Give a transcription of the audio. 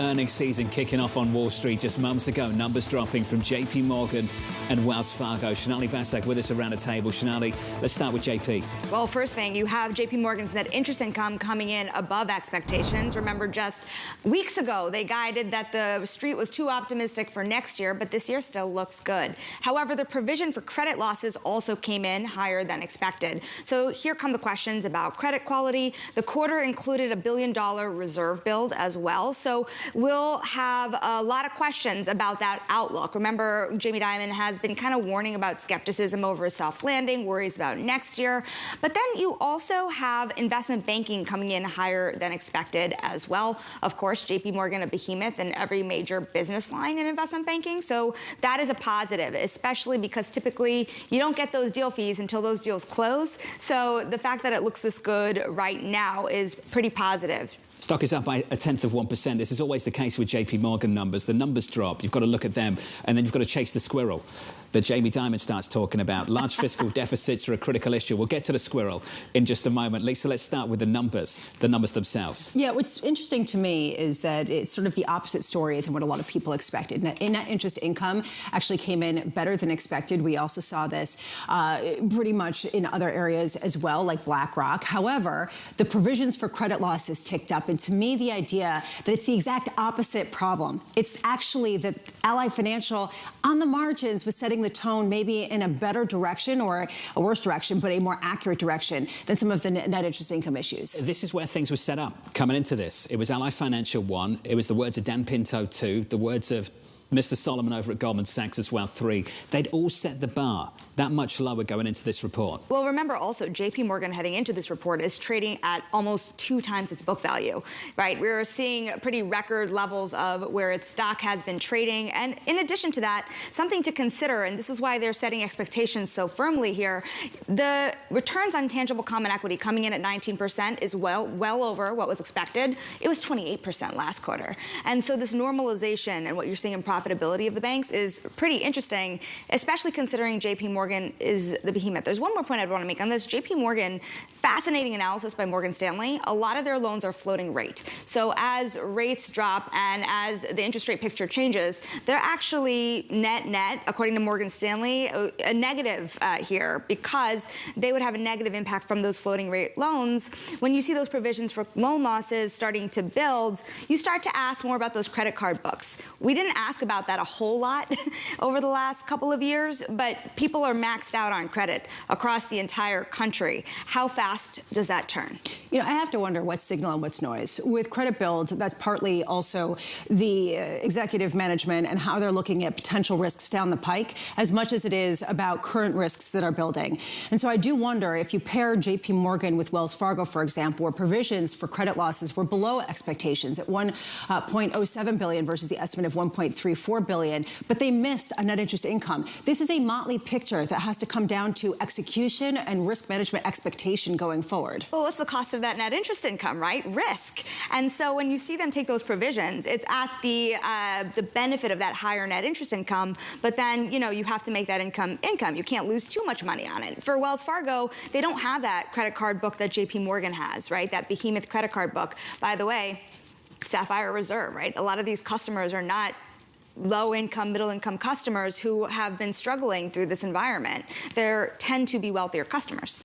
earnings season kicking off on Wall Street just moments ago. Numbers dropping from JPMorgan and Wells Fargo. Sonali Basak with us around the table. Sonali, let's start with JP. Well, first thing, you have JPMorgan's net interest income coming in above expectations. Remember, just weeks ago, they guided that the street was too optimistic for next year, but this year still looks good. However, the provision for credit losses also came in higher than expected. So here come the questions about credit quality. The quarter included $1 billion reserve build as well. So we'll have a lot of questions about that outlook. Remember, Jamie Dimon has been kind of warning about skepticism over a soft landing, worries about next year. But then you also have investment banking coming in higher than expected as well. Of course, JPMorgan, a behemoth in every major business line in investment banking. So that is a positive, especially because typically you don't get those deal fees until those deals close. So the fact that it looks this good right now is pretty positive. Stock is up by 0.1%. This is always the case with JPMorgan numbers. The numbers drop. You've got to look at them, and then you've got to chase the squirrel that Jamie Dimon starts talking about. Large fiscal deficits are a critical issue. We'll get to the squirrel in just a moment. Lisa, let's start with the numbers themselves. Yeah, what's interesting to me is that it's sort of the opposite story than what a lot of people expected. Net interest income actually came in better than expected. We also saw this pretty much in other areas as well, like BlackRock. However, the provisions for credit losses ticked up. And to me, the idea that it's the exact opposite problem. It's actually that Ally Financial, on the margins, was setting the tone maybe in a better direction or a worse direction, but a more accurate direction than some of the net interest income issues. This is where things were set up coming into this. It was Ally Financial 1. It was the words of Dan Pinto 2. The words of Mr. Solomon over at Goldman Sachs as well, 3. They'd all set the bar that much lower going into this report. Well, remember also, JPMorgan heading into this report is trading at almost 2 times its book value, right? We're seeing pretty record levels of where its stock has been trading. And in addition to that, something to consider, and this is why they're setting expectations so firmly here, the returns on tangible common equity coming in at 19% is well over what was expected. It was 28% last quarter. And so this normalization and what you're seeing in profitability of the banks is pretty interesting, especially considering JPMorgan is the behemoth. There's one more point I'd want to make on this. JPMorgan, fascinating analysis by Morgan Stanley. A lot of their loans are floating rate. So as rates drop and as the interest rate picture changes, they're actually net, according to Morgan Stanley, a negative here, because they would have a negative impact from those floating rate loans. When you see those provisions for loan losses starting to build, you start to ask more about those credit card books. We didn't ask about that a whole lot over the last couple of years, but people are maxed out on credit across the entire country. How fast does that turn? You know, I have to wonder what's signal and what's noise. With credit build, that's partly also the executive management and how they're looking at potential risks down the pike, as much as it is about current risks that are building. And so I do wonder if you pair JPMorgan with Wells Fargo, for example, where provisions for credit losses were below expectations at $1.07 billion versus the estimate of $1.34 billion, but they missed a net interest income. This is a motley picture that has to come down to execution and risk management expectation going forward. Well, what's the cost of that net interest income, right? Risk. And so when you see them take those provisions, it's at the benefit of that higher net interest income, but then, you know, you have to make that income. You can't lose too much money on it. For Wells Fargo, they don't have that credit card book that JPMorgan has, right? That behemoth credit card book. By the way, Sapphire Reserve, right? A lot of these customers are not low-income, middle-income customers who have been struggling through this environment. They tend to be wealthier customers.